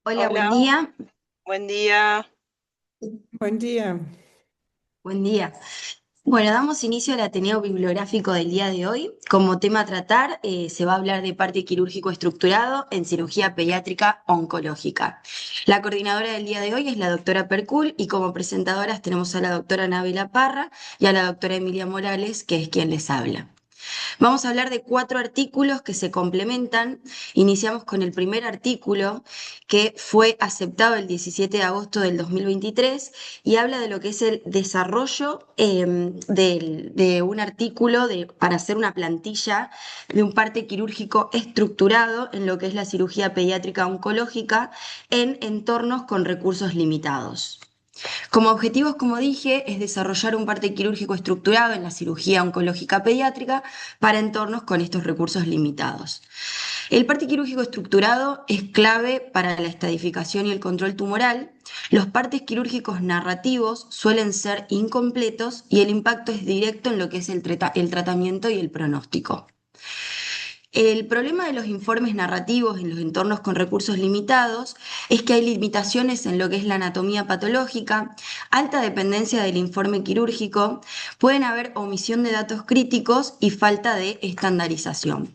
Hola, buen Hola, día. buen día. Buen día. Buen día. Bueno, damos inicio al Ateneo Bibliográfico del día de hoy. Como tema a tratar, se va a hablar de parte quirúrgico estructurado en cirugía pediátrica oncológica. La coordinadora del día de hoy es la doctora Percul y como presentadoras tenemos a la doctora Nabila Parra y a la doctora Emilia Morales, que es quien les habla. Vamos a hablar de cuatro artículos que se complementan. Iniciamos con el primer artículo que fue aceptado el 17 de agosto del 2023 y habla de lo que es el desarrollo de un artículo para hacer una plantilla de un parte quirúrgico estructurado en lo que es la cirugía pediátrica oncológica en entornos con recursos limitados. Como objetivos, como dije, es desarrollar un parte quirúrgico estructurado en la cirugía oncológica pediátrica para entornos con estos recursos limitados. El parte quirúrgico estructurado es clave para la estadificación y el control tumoral. Los partes quirúrgicos narrativos suelen ser incompletos y el impacto es directo en lo que es el tratamiento y el pronóstico. El problema de los informes narrativos en los entornos con recursos limitados es que hay limitaciones en lo que es la anatomía patológica, alta dependencia del informe quirúrgico, pueden haber omisión de datos críticos y falta de estandarización.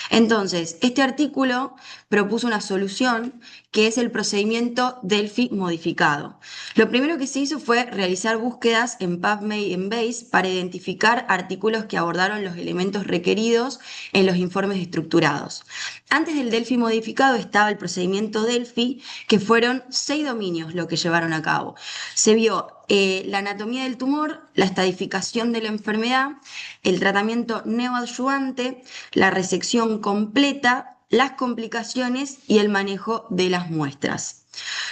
Entonces, este artículo propuso una solución que es el procedimiento Delphi modificado. Lo primero que se hizo fue realizar búsquedas en PubMed y en Base para identificar artículos que abordaron los elementos requeridos en los informes estructurados. Antes del Delphi modificado estaba el procedimiento Delphi, que fueron 6 dominios lo que llevaron a cabo. Se vio la anatomía del tumor, la estadificación de la enfermedad, el tratamiento neoadyuvante, la resección completa, las complicaciones y el manejo de las muestras.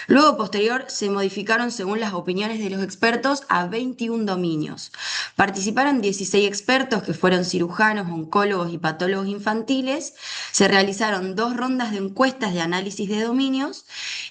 Luego, posterior, se modificaron según las opiniones de los expertos a 21 dominios. Participaron 16 expertos que fueron cirujanos, oncólogos y patólogos infantiles. Se realizaron 2 rondas de encuestas de análisis de dominios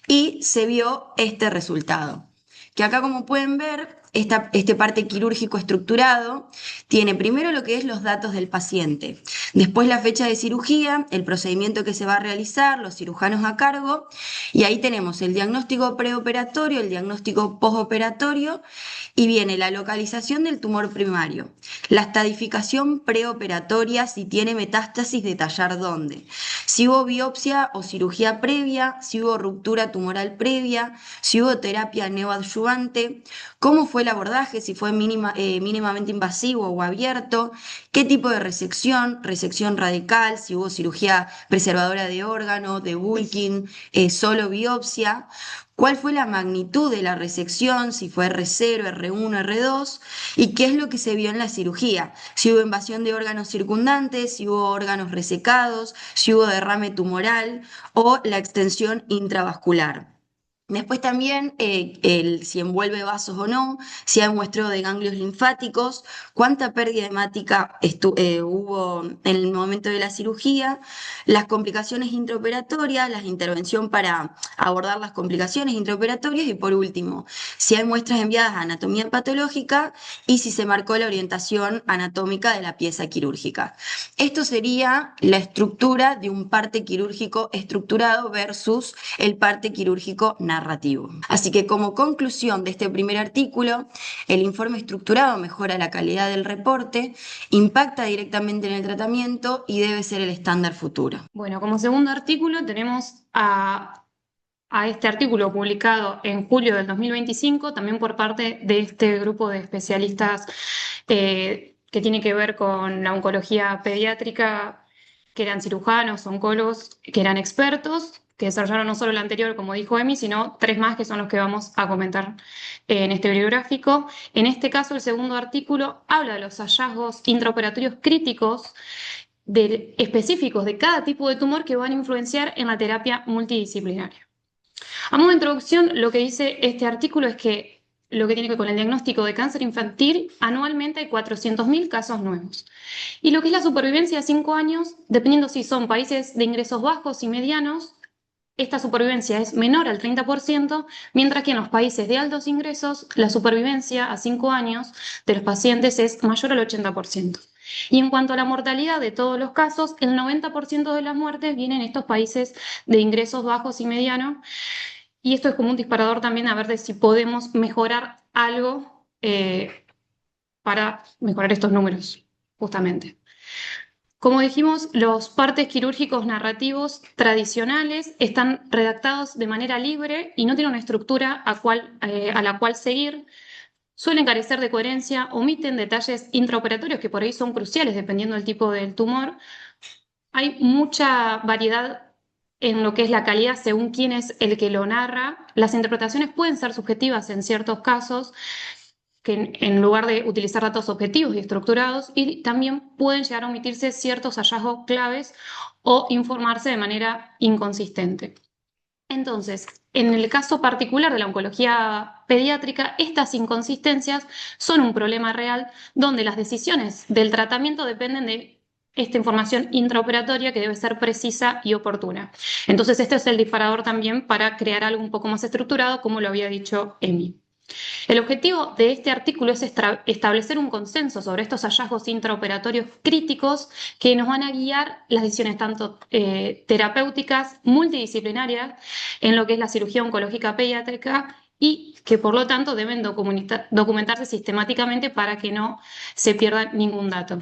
y se vio este resultado. Que acá, como pueden ver, este parte quirúrgico estructurado tiene primero lo que es los datos del paciente, después la fecha de cirugía, el procedimiento que se va a realizar, los cirujanos a cargo, y ahí tenemos el diagnóstico preoperatorio, el diagnóstico postoperatorio, y viene la localización del tumor primario, la estadificación preoperatoria, si tiene metástasis, detallar dónde, si hubo biopsia o cirugía previa, si hubo ruptura tumoral previa, si hubo terapia neoadyuvante, cómo fue el abordaje, si fue mínimamente invasivo o abierto, qué tipo de resección, resección radical, si hubo cirugía preservadora de órgano, de bulking, solo biopsia, cuál fue la magnitud de la resección, si fue R0, R1, R2, y qué es lo que se vio en la cirugía, si hubo invasión de órganos circundantes, si hubo órganos resecados, si hubo derrame tumoral o la extensión intravascular. Después también si envuelve vasos o no, si hay muestreo de ganglios linfáticos, cuánta pérdida hemática hubo en el momento de la cirugía, las complicaciones intraoperatorias, la intervención para abordar las complicaciones intraoperatorias y por último, si hay muestras enviadas a anatomía patológica y si se marcó la orientación anatómica de la pieza quirúrgica. Esto sería la estructura de un parte quirúrgico estructurado versus el parte quirúrgico narrativo. Así que como conclusión de este primer artículo, el informe estructurado mejora la calidad del reporte, impacta directamente en el tratamiento y debe ser el estándar futuro. Bueno, como segundo artículo tenemos a este artículo publicado en julio del 2025, también por parte de este grupo de especialistas que tiene que ver con la oncología pediátrica, que eran cirujanos, oncólogos, que eran expertos, que desarrollaron no solo el anterior, como dijo Emi, sino 3 más que son los que vamos a comentar en este bibliográfico. En este caso, el segundo artículo habla de los hallazgos intraoperatorios críticos específicos de cada tipo de tumor que van a influenciar en la terapia multidisciplinaria. A modo de introducción, lo que dice este artículo es que lo que tiene que ver con el diagnóstico de cáncer infantil, anualmente hay 400.000 casos nuevos. Y lo que es la supervivencia a 5 años, dependiendo si son países de ingresos bajos y medianos, esta supervivencia es menor al 30%, mientras que en los países de altos ingresos la supervivencia a 5 años de los pacientes es mayor al 80%. Y en cuanto a la mortalidad de todos los casos, el 90% de las muertes vienen en estos países de ingresos bajos y medianos, Y esto es como un disparador también a ver de si podemos mejorar algo para mejorar estos números, justamente. Como dijimos, los partes quirúrgicos narrativos tradicionales están redactados de manera libre y no tienen una estructura a la cual seguir. Suelen carecer de coherencia, omiten detalles intraoperatorios que por ahí son cruciales dependiendo del tipo del tumor. Hay mucha variedad en lo que es la calidad según quién es el que lo narra. Las interpretaciones pueden ser subjetivas en ciertos casos, que en lugar de utilizar datos objetivos y estructurados, y también pueden llegar a omitirse ciertos hallazgos claves o informarse de manera inconsistente. Entonces, en el caso particular de la oncología pediátrica, estas inconsistencias son un problema real donde las decisiones del tratamiento dependen de esta información intraoperatoria que debe ser precisa y oportuna. Entonces, este es el disparador también para crear algo un poco más estructurado, como lo había dicho Emi. El objetivo de este artículo es establecer un consenso sobre estos hallazgos intraoperatorios críticos que nos van a guiar las decisiones tanto terapéuticas, multidisciplinarias, en lo que es la cirugía oncológica pediátrica y que por lo tanto deben documentarse sistemáticamente para que no se pierda ningún dato.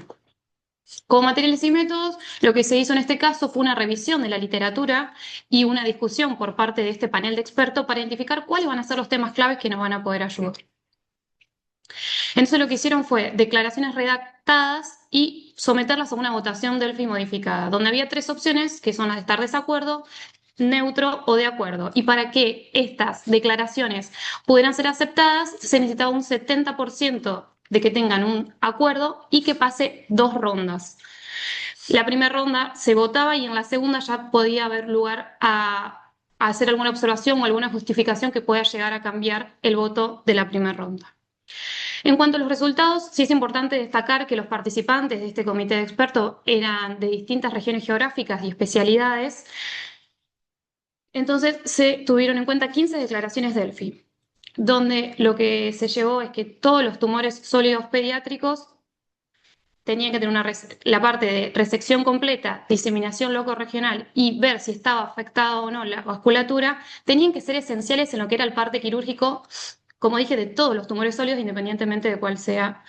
Como materiales y métodos, lo que se hizo en este caso fue una revisión de la literatura y una discusión por parte de este panel de expertos para identificar cuáles van a ser los temas claves que nos van a poder ayudar. Entonces lo que hicieron fue declaraciones redactadas y someterlas a una votación Delphi modificada, donde había 3 opciones que son las de estar desacuerdo, neutro o de acuerdo. Y para que estas declaraciones pudieran ser aceptadas, se necesitaba un 70% de que tengan un acuerdo y que pase 2 rondas. La primera ronda se votaba y en la segunda ya podía haber lugar a hacer alguna observación o alguna justificación que pueda llegar a cambiar el voto de la primera ronda. En cuanto a los resultados, sí es importante destacar que los participantes de este comité de expertos eran de distintas regiones geográficas y especialidades. Entonces se tuvieron en cuenta 15 declaraciones Delphi, donde lo que se llevó es que todos los tumores sólidos pediátricos tenían que tener la parte de resección completa, diseminación locorregional y ver si estaba afectada o no la vasculatura, tenían que ser esenciales en lo que era el parte quirúrgico, como dije, de todos los tumores sólidos, independientemente de cuál sea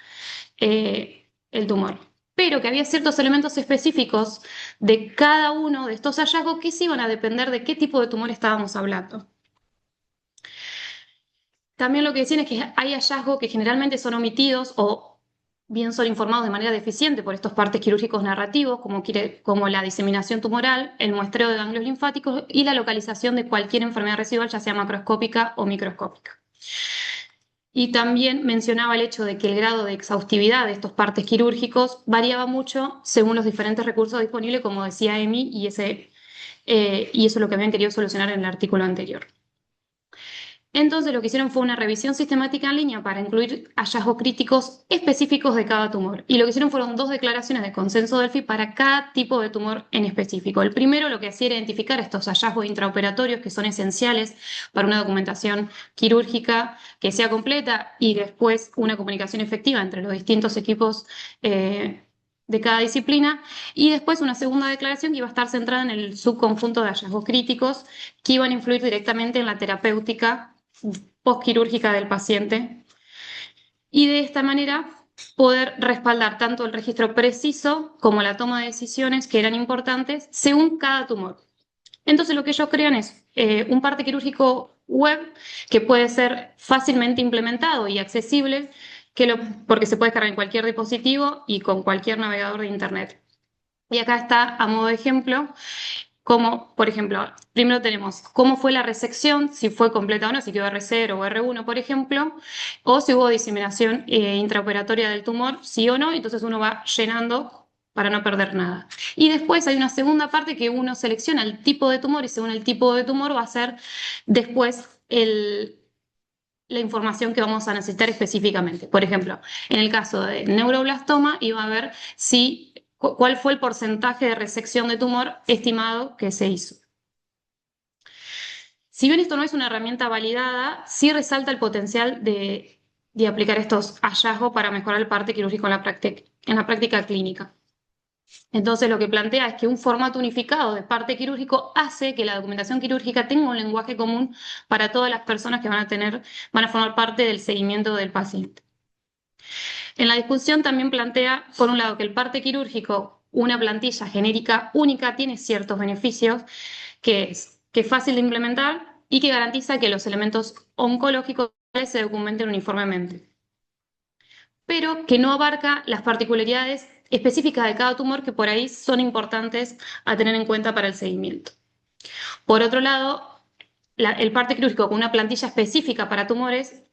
el tumor. Pero que había ciertos elementos específicos de cada uno de estos hallazgos que sí iban a depender de qué tipo de tumor estábamos hablando. También lo que decían es que hay hallazgos que generalmente son omitidos o bien son informados de manera deficiente por estos partes quirúrgicos narrativos, como la diseminación tumoral, el muestreo de ganglios linfáticos y la localización de cualquier enfermedad residual, ya sea macroscópica o microscópica. Y también mencionaba el hecho de que el grado de exhaustividad de estos partes quirúrgicos variaba mucho según los diferentes recursos disponibles, como decía Emi, y eso es lo que habían querido solucionar en el artículo anterior. Entonces lo que hicieron fue una revisión sistemática en línea para incluir hallazgos críticos específicos de cada tumor. Y lo que hicieron fueron 2 declaraciones de consenso Delphi para cada tipo de tumor en específico. El primero lo que hacía era identificar estos hallazgos intraoperatorios que son esenciales para una documentación quirúrgica que sea completa y después una comunicación efectiva entre los distintos equipos de cada disciplina, y después una segunda declaración que iba a estar centrada en el subconjunto de hallazgos críticos que iban a influir directamente en la terapéutica postquirúrgica del paciente, y de esta manera poder respaldar tanto el registro preciso como la toma de decisiones que eran importantes según cada tumor. Entonces lo que ellos crean es un parte quirúrgico web que puede ser fácilmente implementado y accesible, porque se puede cargar en cualquier dispositivo y con cualquier navegador de Internet. Y acá está, a modo de ejemplo, como, por ejemplo, primero tenemos cómo fue la resección, si fue completa o no, si quedó R0 o R1, por ejemplo, o si hubo diseminación intraoperatoria del tumor, sí o no, entonces uno va llenando para no perder nada. Y después hay una segunda parte que uno selecciona el tipo de tumor y según el tipo de tumor va a ser después la información que vamos a necesitar específicamente. Por ejemplo, en el caso de neuroblastoma iba a ver cuál fue el porcentaje de resección de tumor estimado que se hizo. Si bien esto no es una herramienta validada, sí resalta el potencial de aplicar estos hallazgos para mejorar el parte quirúrgico en la práctica clínica. Entonces, lo que plantea es que un formato unificado de parte quirúrgico hace que la documentación quirúrgica tenga un lenguaje común para todas las personas que van a formar parte del seguimiento del paciente. En la discusión también plantea, por un lado, que el parte quirúrgico, una plantilla genérica única, tiene ciertos beneficios, que es fácil de implementar y que garantiza que los elementos oncológicos se documenten uniformemente, pero que no abarca las particularidades específicas de cada tumor que por ahí son importantes a tener en cuenta para el seguimiento. Por otro lado, el parte quirúrgico con una plantilla específica para tumores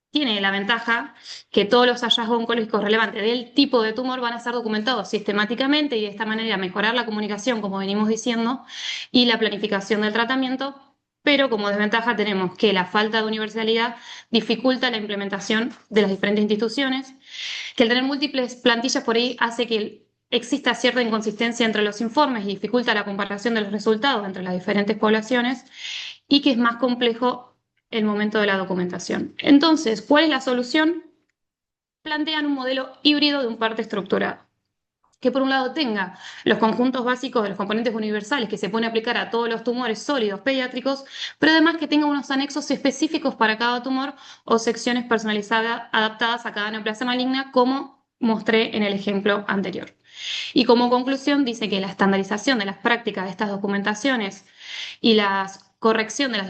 tiene la ventaja que todos los hallazgos oncológicos relevantes del tipo de tumor van a ser documentados sistemáticamente y de esta manera mejorar la comunicación, como venimos diciendo, y la planificación del tratamiento, pero como desventaja tenemos que la falta de universalidad dificulta la implementación de las diferentes instituciones, que el tener múltiples plantillas por ahí hace que exista cierta inconsistencia entre los informes y dificulta la comparación de los resultados entre las diferentes poblaciones y que es más complejo el momento de la documentación. Entonces, ¿cuál es la solución? Plantean un modelo híbrido de un parte estructurado, que por un lado tenga los conjuntos básicos de los componentes universales que se pueden aplicar a todos los tumores sólidos pediátricos, pero además que tenga unos anexos específicos para cada tumor o secciones personalizadas adaptadas a cada neoplasia maligna, como mostré en el ejemplo anterior. Y como conclusión dice que la estandarización de las prácticas de estas documentaciones y la corrección de las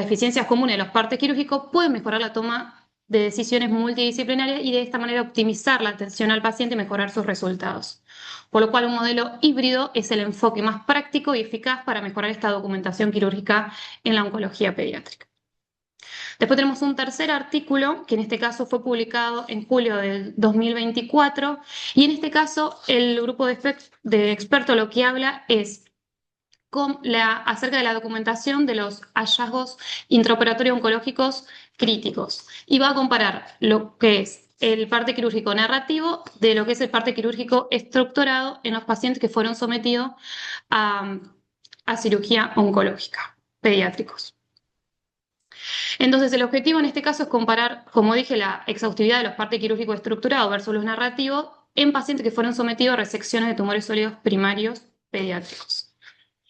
deficiencias comunes de los partes quirúrgicos pueden mejorar la toma de decisiones multidisciplinarias y de esta manera optimizar la atención al paciente y mejorar sus resultados. Por lo cual un modelo híbrido es el enfoque más práctico y eficaz para mejorar esta documentación quirúrgica en la oncología pediátrica. Después tenemos un tercer artículo, que en este caso fue publicado en julio del 2024, y en este caso el grupo de expertos lo que habla es acerca de la documentación de los hallazgos intraoperatorios oncológicos críticos, y va a comparar lo que es el parte quirúrgico narrativo de lo que es el parte quirúrgico estructurado en los pacientes que fueron sometidos a cirugía oncológica, pediátricos. Entonces, el objetivo en este caso es comparar, como dije, la exhaustividad de los partes quirúrgicos estructurados versus los narrativos en pacientes que fueron sometidos a resecciones de tumores sólidos primarios pediátricos.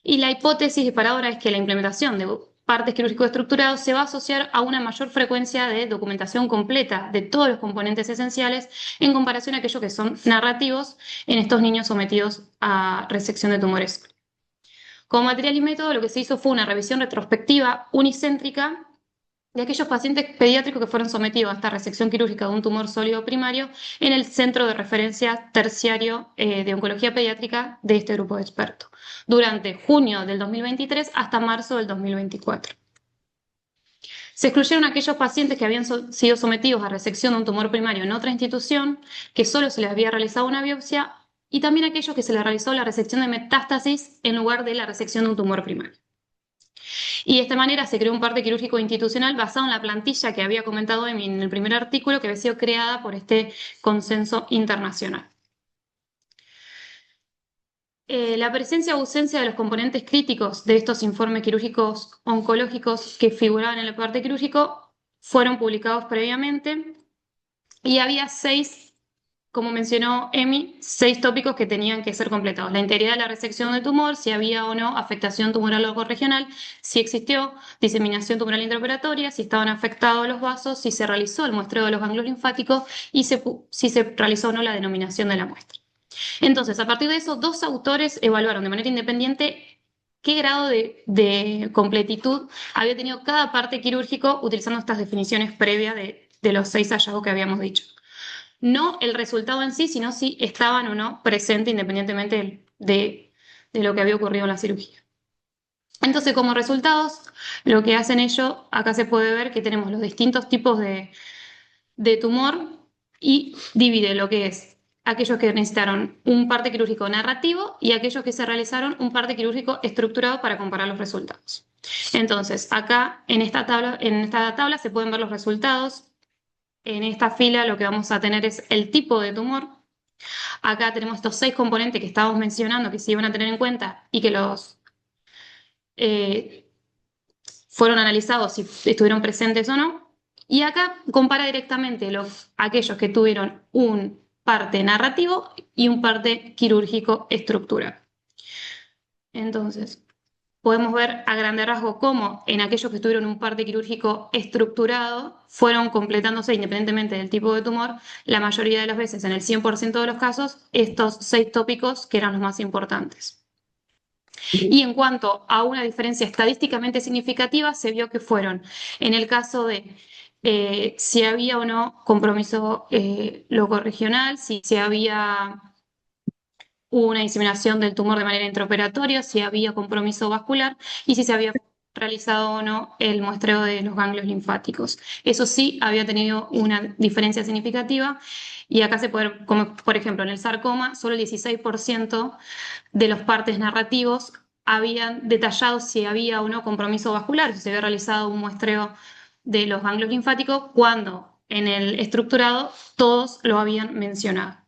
Y la hipótesis disparadora es que la implementación de partes quirúrgicos estructurados se va a asociar a una mayor frecuencia de documentación completa de todos los componentes esenciales en comparación a aquellos que son narrativos en estos niños sometidos a resección de tumores. Como material y método, lo que se hizo fue una revisión retrospectiva unicéntrica de aquellos pacientes pediátricos que fueron sometidos a esta resección quirúrgica de un tumor sólido primario en el Centro de Referencia Terciario de Oncología Pediátrica de este grupo de expertos, durante junio del 2023 hasta marzo del 2024. Se excluyeron aquellos pacientes que habían sido sometidos a resección de un tumor primario en otra institución, que solo se les había realizado una biopsia, y también aquellos que se les realizó la resección de metástasis en lugar de la resección de un tumor primario. Y de esta manera se creó un parte quirúrgico institucional basado en la plantilla que había comentado Emi en el primer artículo, que había sido creada por este consenso internacional. La presencia o ausencia de los componentes críticos de estos informes quirúrgicos oncológicos que figuraban en el parte quirúrgico fueron publicados previamente y había 6, como mencionó Emi, 6 tópicos que tenían que ser completados. La integridad de la resección del tumor, si había o no afectación tumoral regional, si existió diseminación tumoral intraoperatoria, si estaban afectados los vasos, si se realizó el muestreo de los ganglios linfáticos y si se realizó o no la denominación de la muestra. Entonces, a partir de eso, 2 autores evaluaron de manera independiente qué grado de completitud había tenido cada parte quirúrgico utilizando estas definiciones previas de los 6 hallazgos que habíamos dicho. No el resultado en sí, sino si estaban o no presentes independientemente de lo que había ocurrido en la cirugía. Entonces, como resultados, lo que hacen ellos, acá se puede ver que tenemos los distintos tipos de tumor y divide lo que es aquellos que necesitaron un parte quirúrgico narrativo y aquellos que se realizaron un parte quirúrgico estructurado para comparar los resultados. Entonces, acá en esta tabla se pueden ver los resultados. En esta fila lo que vamos a tener es el tipo de tumor. Acá tenemos estos 6 componentes que estábamos mencionando que se iban a tener en cuenta y que los fueron analizados si estuvieron presentes o no. Y acá compara directamente aquellos que tuvieron un parte narrativo y un parte quirúrgico estructural. Entonces, podemos ver a grandes rasgos cómo en aquellos que tuvieron un parte quirúrgico estructurado fueron completándose independientemente del tipo de tumor, la mayoría de las veces, en el 100% de los casos, estos 6 tópicos que eran los más importantes. Y en cuanto a una diferencia estadísticamente significativa, se vio que fueron, en el caso de si había o no compromiso locorregional, si había una diseminación del tumor de manera intraoperatoria, si había compromiso vascular y si se había realizado o no el muestreo de los ganglios linfáticos. Eso sí había tenido una diferencia significativa y acá se puede ver, como por ejemplo en el sarcoma, solo el 16% de los partes narrativos habían detallado si había o no compromiso vascular, si se había realizado un muestreo de los ganglios linfáticos, cuando en el estructurado todos lo habían mencionado.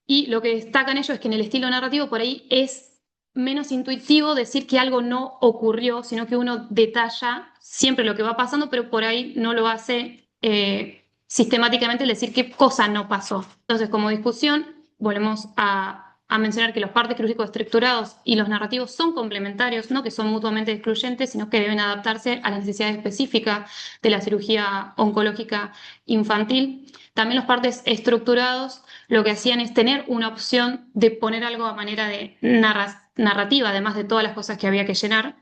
Y lo que destacan ellos es que en el estilo narrativo por ahí es menos intuitivo decir que algo no ocurrió, sino que uno detalla siempre lo que va pasando, pero por ahí no lo hace sistemáticamente el decir qué cosa no pasó. Entonces, como discusión, volvemos a mencionar que los partes quirúrgicos estructurados y los narrativos son complementarios, no que son mutuamente excluyentes, sino que deben adaptarse a las necesidades específicas de la cirugía oncológica infantil. También los partes estructurados lo que hacían es tener una opción de poner algo a manera de narrativa, además de todas las cosas que había que llenar.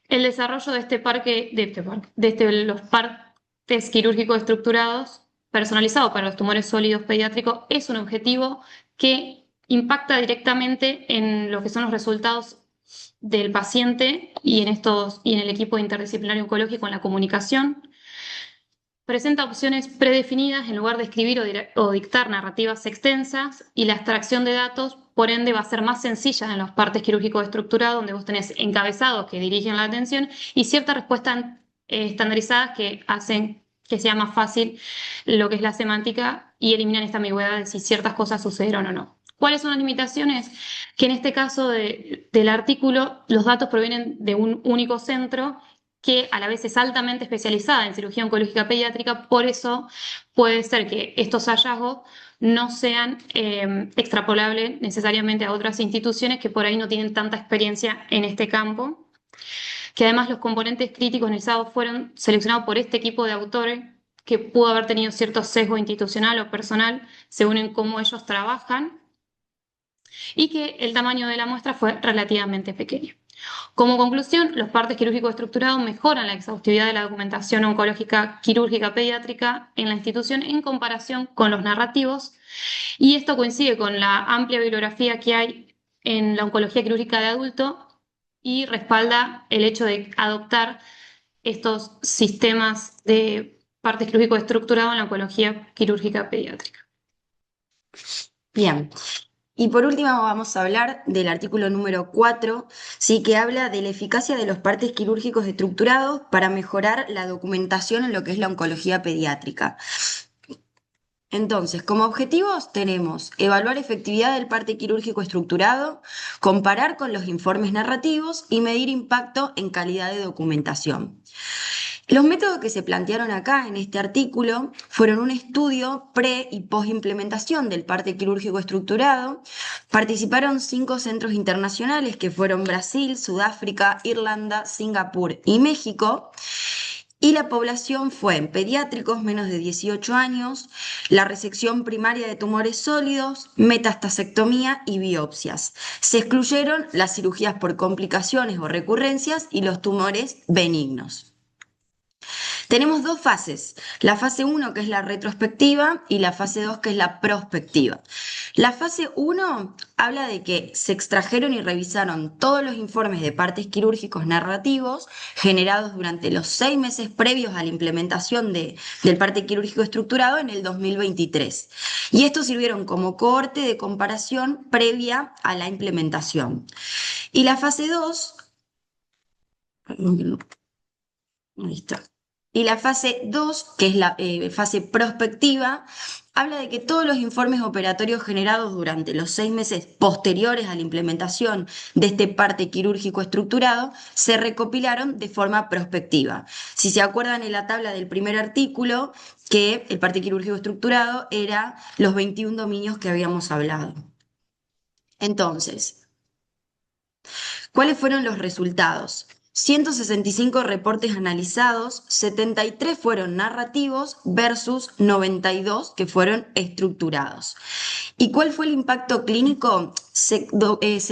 El desarrollo de los partes quirúrgicos estructurados personalizados para los tumores sólidos pediátricos es un objetivo que impacta directamente en lo que son los resultados del paciente y en el equipo interdisciplinario oncológico en la comunicación. Presenta opciones predefinidas en lugar de escribir o dictar narrativas extensas, y la extracción de datos, por ende, va a ser más sencilla en los partes quirúrgicos estructurados, donde vos tenés encabezados que dirigen la atención y ciertas respuestas estandarizadas que hacen que sea más fácil lo que es la semántica y eliminan esta ambigüedad de si ciertas cosas sucedieron o no. ¿Cuáles son las limitaciones? Que en este caso del artículo los datos provienen de un único centro que a la vez es altamente especializada en cirugía oncológica pediátrica, por eso puede ser que estos hallazgos no sean extrapolables necesariamente a otras instituciones que por ahí no tienen tanta experiencia en este campo, que además los componentes críticos analizados fueron seleccionados por este equipo de autores que pudo haber tenido cierto sesgo institucional o personal según en cómo ellos trabajan, y que el tamaño de la muestra fue relativamente pequeño. Como conclusión, los partes quirúrgicos estructurados mejoran la exhaustividad de la documentación oncológica quirúrgica pediátrica en la institución en comparación con los narrativos, y esto coincide con la amplia bibliografía que hay en la oncología quirúrgica de adulto y respalda el hecho de adoptar estos sistemas de partes quirúrgicos estructurados en la oncología quirúrgica pediátrica. Bien. Y por último vamos a hablar del artículo número 4, sí, que habla de la eficacia de los partes quirúrgicos estructurados para mejorar la documentación en lo que es la oncología pediátrica. Entonces, como objetivos tenemos evaluar efectividad del parte quirúrgico estructurado, comparar con los informes narrativos y medir impacto en calidad de documentación. Los métodos que se plantearon acá en este artículo fueron un estudio pre- y post-implementación del parte quirúrgico estructurado. Participaron 5 centros internacionales que fueron Brasil, Sudáfrica, Irlanda, Singapur y México. Y la población fue en pediátricos menos de 18 años, la resección primaria de tumores sólidos, metastasectomía y biopsias. Se excluyeron las cirugías por complicaciones o recurrencias y los tumores benignos. Tenemos 2 fases, la fase 1 que es la retrospectiva y la fase 2 que es la prospectiva. La fase 1 habla de que se extrajeron y revisaron todos los informes de partes quirúrgicos narrativos generados durante los 6 meses previos a la implementación del parte quirúrgico estructurado en el 2023. Y estos sirvieron como cohorte de comparación previa a la implementación. Y la fase 2, ahí está. Y la fase 2, que es la fase prospectiva, habla de que todos los informes operatorios generados durante los 6 meses posteriores a la implementación de este parte quirúrgico estructurado se recopilaron de forma prospectiva. Si se acuerdan en la tabla del primer artículo, que el parte quirúrgico estructurado era los 21 dominios que habíamos hablado. Entonces, ¿cuáles fueron los resultados? 165 reportes analizados, 73 fueron narrativos versus 92 que fueron estructurados. ¿Y cuál fue el impacto clínico? Se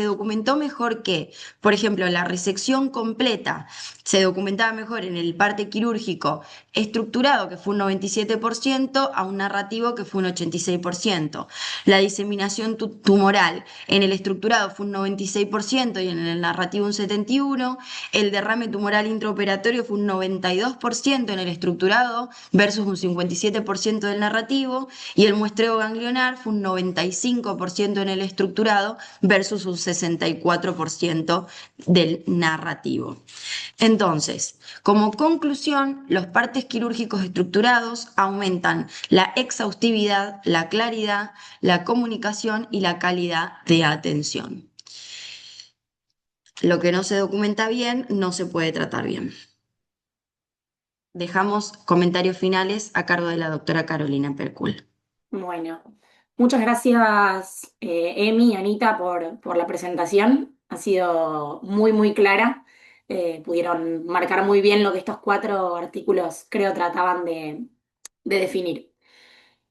documentó mejor que, por ejemplo, la resección completa se documentaba mejor en el parte quirúrgico estructurado, que fue un 97%, a un narrativo, que fue un 86%. La diseminación tumoral en el estructurado fue un 96% y en el narrativo un 71%. El derrame tumoral intraoperatorio fue un 92% en el estructurado versus un 57% del narrativo. Y el muestreo ganglionar fue un 95% en el estructurado versus un 64% del narrativo. Entonces, como conclusión, los partes quirúrgicos estructurados aumentan la exhaustividad, la claridad, la comunicación y la calidad de atención. Lo que no se documenta bien no se puede tratar bien. Dejamos comentarios finales a cargo de la doctora Carolina Percul. Bueno, muchas gracias, Emi y Anita, por la presentación. Ha sido muy, muy clara. Pudieron marcar muy bien lo que estos 4 artículos creo trataban de definir.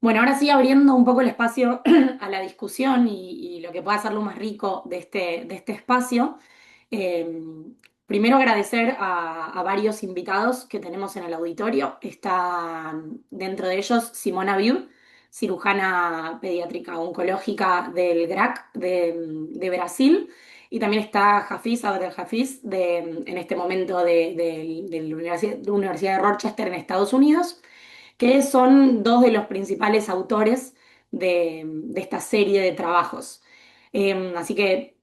Bueno, ahora sí, abriendo un poco el espacio a la discusión y lo que pueda hacerlo más rico de este espacio. eh, Primero agradecer a varios invitados que tenemos en el auditorio. Está dentro de ellos Simona Biu, cirujana pediátrica oncológica del GRAC de Brasil. Y también está Hafiz Abdel Hafiz, en este momento de la Universidad de Rochester en Estados Unidos, que son dos de los principales autores de esta serie de trabajos. Así que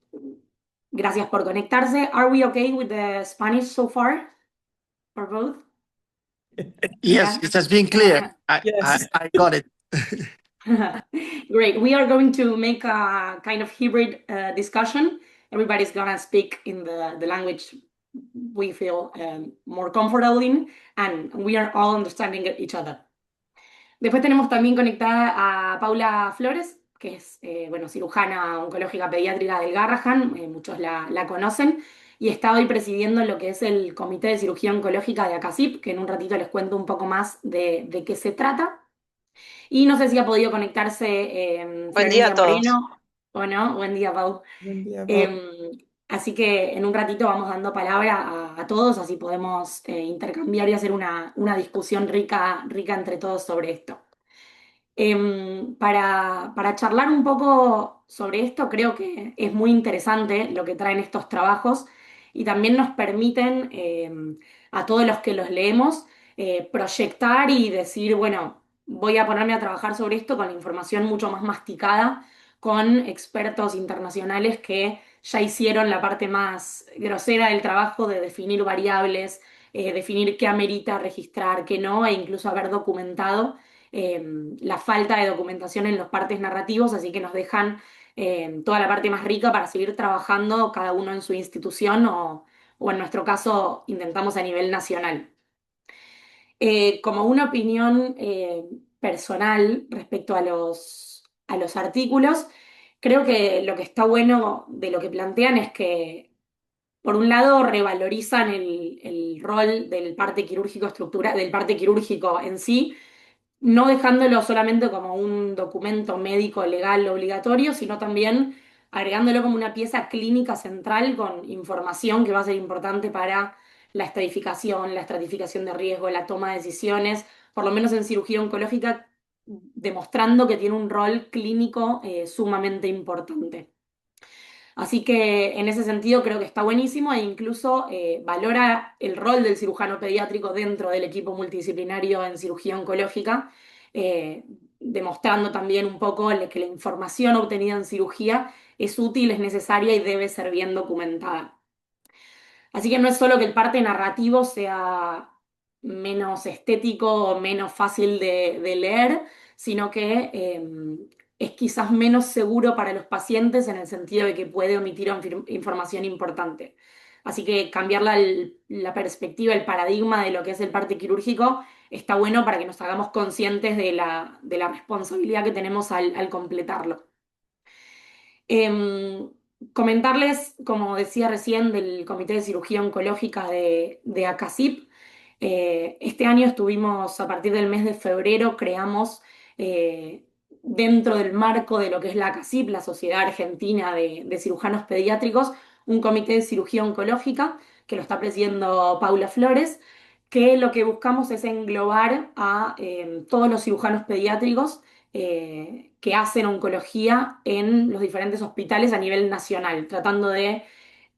gracias por conectarse. Are we okay with the Spanish so far? For both? Yes, Yeah. it has been clear. Yes. I got it. Great. We are going to make a kind of hybrid discussion. Everybody's gonna speak in the language we feel more comfortable in, and we are all understanding each other. Después tenemos también conectada a Paula Flores, que es bueno, cirujana oncológica pediátrica del Garrahan, muchos la conocen, y está hoy presidiendo lo que es el Comité de Cirugía Oncológica de ACACIP, que en un ratito les cuento un poco más de qué se trata. Y no sé si ha podido conectarse Buen día Florencia a todos. Moreno o no. Buen día, Pau. Buen día, Pau. Así que en un ratito vamos dando palabra a todos, así podemos intercambiar y hacer una discusión rica entre todos sobre esto. Para charlar un poco sobre esto, creo que es muy interesante lo que traen estos trabajos y también nos permiten a todos los que los leemos proyectar y decir, bueno, voy a ponerme a trabajar sobre esto con la información mucho más masticada, con expertos internacionales que ya hicieron la parte más grosera del trabajo de definir variables, definir qué amerita registrar, qué no, e incluso haber documentado la falta de documentación en los partes narrativos, así que nos dejan toda la parte más rica para seguir trabajando cada uno en su institución o en nuestro caso intentamos a nivel nacional. Como una opinión personal respecto a los artículos, creo que lo que está bueno de lo que plantean es que, por un lado, revalorizan el rol del parte quirúrgico del parte quirúrgico en sí, no dejándolo solamente como un documento médico legal obligatorio, sino también agregándolo como una pieza clínica central con información que va a ser importante para la estadificación, la estratificación de riesgo, la toma de decisiones, por lo menos en cirugía oncológica, demostrando que tiene un rol clínico sumamente importante. Así que en ese sentido creo que está buenísimo e incluso valora el rol del cirujano pediátrico dentro del equipo multidisciplinario en cirugía oncológica, demostrando también un poco que la información obtenida en cirugía es útil, es necesaria y debe ser bien documentada. Así que no es solo que el parte narrativo sea menos estético o menos fácil de leer, sino que es quizás menos seguro para los pacientes en el sentido de que puede omitir información importante. Así que cambiar la perspectiva, el paradigma de lo que es el parte quirúrgico está bueno para que nos hagamos conscientes de la responsabilidad que tenemos al completarlo. Em, Comentarles, como decía recién, del Comité de Cirugía Oncológica de ACACIP. Este año estuvimos, a partir del mes de febrero, creamos eh, dentro del marco de lo que es la ACACIP, la Sociedad Argentina de Cirujanos Pediátricos, un comité de cirugía oncológica que lo está presidiendo Paula Flores, que lo que buscamos es englobar a todos los cirujanos pediátricos que hacen oncología en los diferentes hospitales a nivel nacional, tratando de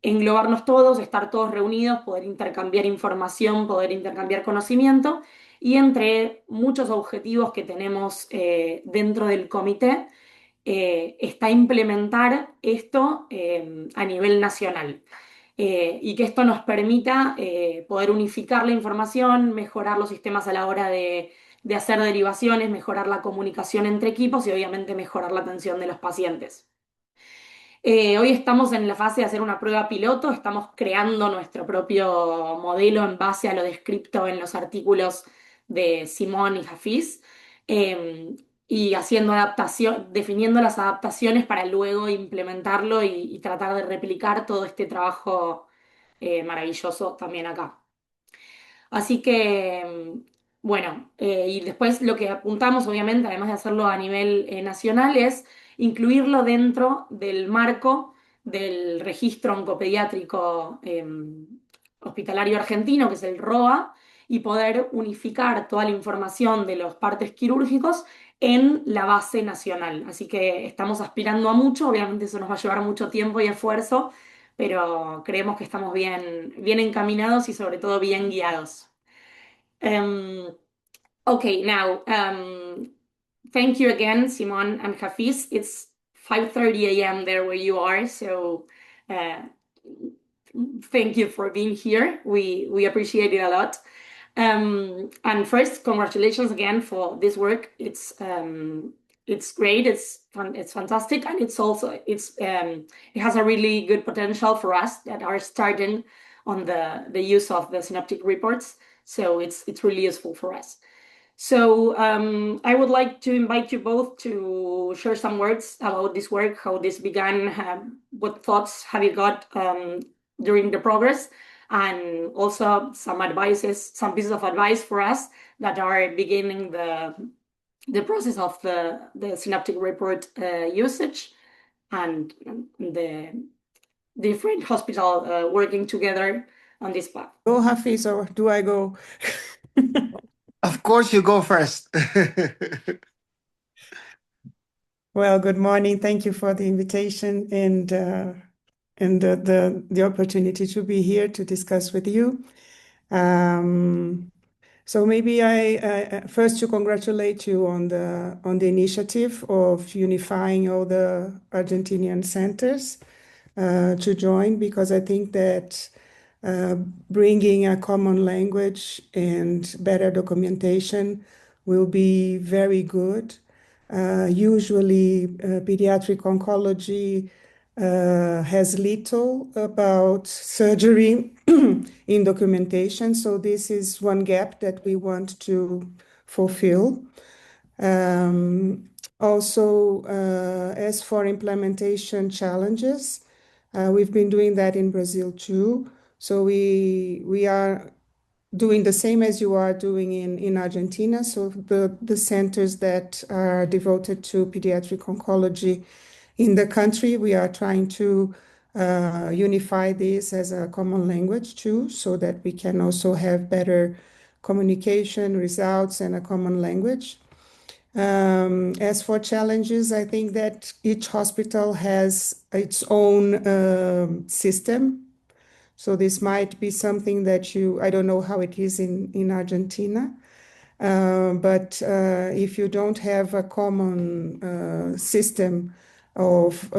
englobarnos todos, estar todos reunidos, poder intercambiar información, poder intercambiar conocimiento y entre muchos objetivos que tenemos dentro del comité está implementar esto a nivel nacional. Y que esto nos permita poder unificar la información, mejorar los sistemas a la hora de hacer derivaciones, mejorar la comunicación entre equipos y obviamente mejorar la atención de los pacientes. Hoy estamos en la fase de hacer una prueba piloto, estamos creando nuestro propio modelo en base a lo descrito en los artículos de Simón y Hafiz, y haciendo adaptación, definiendo las adaptaciones para luego implementarlo y tratar de replicar todo este trabajo maravilloso también acá. Así que, bueno, y después lo que apuntamos, obviamente, además de hacerlo a nivel nacional, es incluirlo dentro del marco del registro oncopediátrico hospitalario argentino, que es el ROA, y poder unificar toda la información de los partes quirúrgicos en la base nacional. Así que estamos aspirando a mucho, obviamente eso nos va a llevar mucho tiempo y esfuerzo, pero creemos que estamos bien encaminados y sobre todo bien guiados. Um, okay, now, thank you again, Simon and Hafiz. It's 5:30 a.m. there where you are, so uh, thank you for being here. We appreciate it a lot. And first, congratulations again for this work. It's great. It's fantastic, and it has a really good potential for us that are starting on the use of the synoptic reports. So it's really useful for us. So I would like to invite you both to share some words about this work, how this began, what thoughts have you got during the progress, and also some pieces of advice for us that are beginning the process of the synoptic report usage and the different hospital working together on this path. Go, Hafiz, or do I go? Of course, you go first. Well, good morning. Thank you for the invitation and the opportunity to be here to discuss with you. So maybe I first to congratulate you on the initiative of unifying all the Argentinian centers to join, because I think that bringing a common language and better documentation will be very good. Usually, pediatric oncology has little about surgery in documentation, so this is one gap that we want to fulfill. Also, as for implementation challenges, we've been doing that in Brazil too. So we are doing the same as you are doing in Argentina. So the centers that are devoted to pediatric oncology in the country, we are trying to unify this as a common language too, so that we can also have better communication, results, and a common language. As for challenges, I think that each hospital has its own system. So this might be something that I don't know how it is in Argentina, but if you don't have a common system of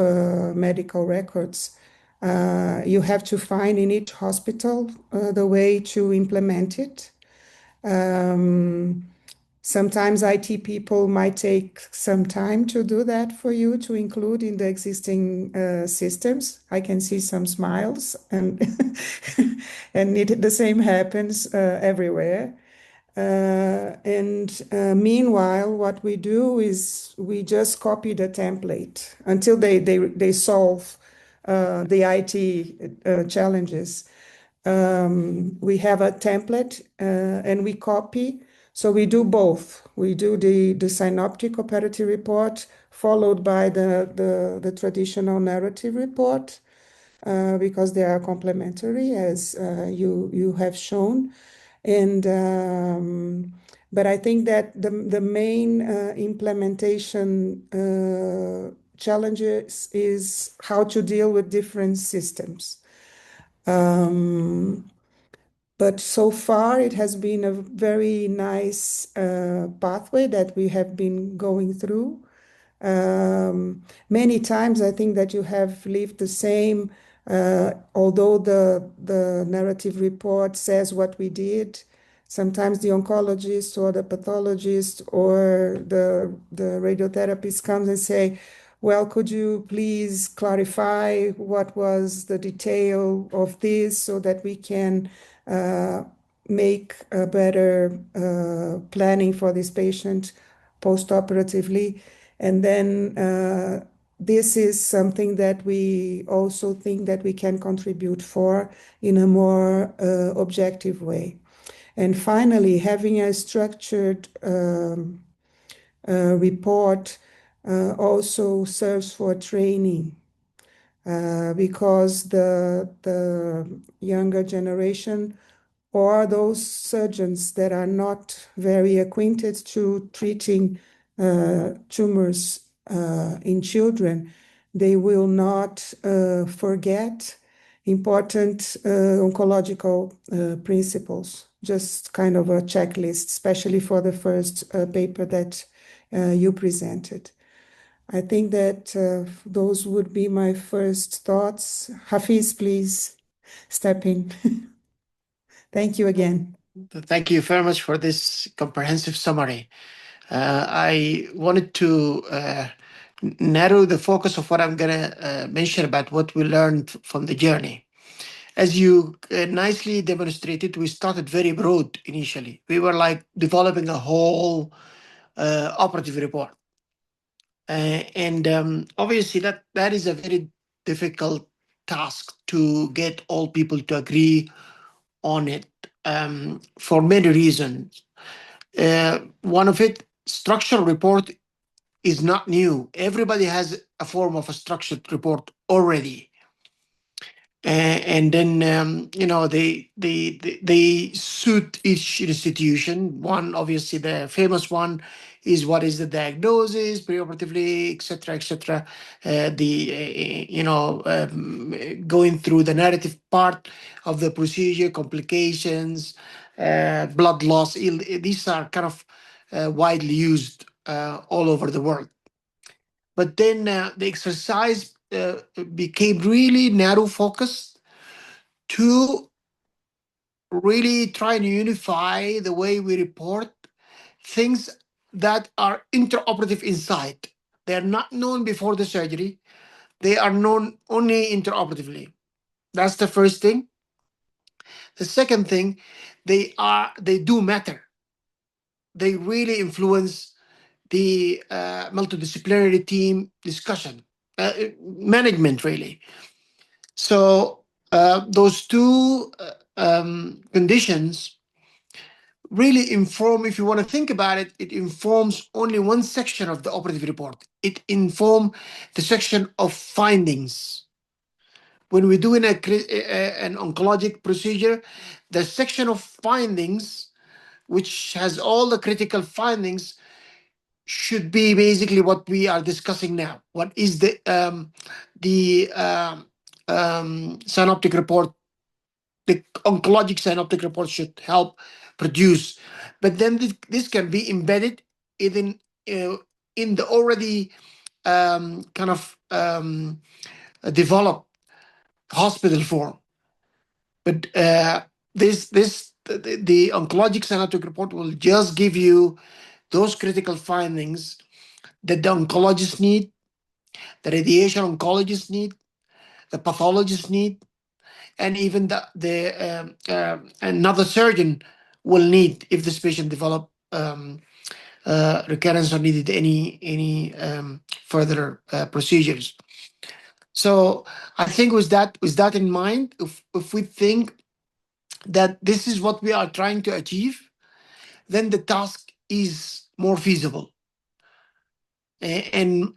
medical records, you have to find in each hospital the way to implement it. Sometimes IT people might take some time to do that for you to include in the existing systems. I can see some smiles, and the same happens everywhere. Meanwhile, what we do is we just copy the template until they solve the IT challenges. We have a template and we copy. So we do both. We do the synoptic operative report followed by the traditional narrative report because they are complementary, as you have shown. But I think that the main implementation challenges is how to deal with different systems. But so far, it has been a very nice pathway that we have been going through. Many times, I think that you have lived the same, although the narrative report says what we did. Sometimes the oncologist or the pathologist or the radiotherapist comes and say, well, could you please clarify what was the detail of this so that we can make a better planning for this patient post-operatively? And then this is something that we also think that we can contribute for in a more objective way. And finally, having a structured report also serves for training because the younger generation or those surgeons that are not very acquainted to treating tumors in children, they will not forget important oncological principles, just kind of a checklist, especially for the first paper that you presented. I think that those would be my first thoughts. Hafiz, please step in. Thank you again. Thank you very much for this comprehensive summary. I wanted to narrow the focus of what I'm going to mention about what we learned from the journey. As you nicely demonstrated, we started very broad initially. We were like developing a whole operative report. Obviously that is a very difficult task to get all people to agree on it for many reasons. One of it, structural report is not new. Everybody has a form of a structured report already. And then they suit each institution. One, obviously, the famous one is what is the diagnosis, preoperatively, etc. Going through the narrative part of the procedure, complications, blood loss. These are kind of widely used all over the world. But then the exercise became really narrow focused to really try and unify the way we report things that are intraoperative inside. They're not known before the surgery. They are known only intraoperatively. That's the first thing. The second thing, they do matter. They really influence the multidisciplinary team discussion, management really. So those two conditions really inform, if you want to think about it, it informs only one section of the operative report. It informs the section of findings. When we're doing an oncologic procedure, the section of findings, which has all the critical findings, should be basically what we are discussing now. What is the synoptic report? The oncologic synoptic report should help produce, but then this can be embedded in the already developed hospital form. But the oncologic synoptic report will just give you those critical findings that the oncologists need, the radiation oncologists need, the pathologists need, and even another surgeon will need if this patient develop recurrence or needed any further procedures. So I think with that in mind, if we think that this is what we are trying to achieve, then the task is more feasible and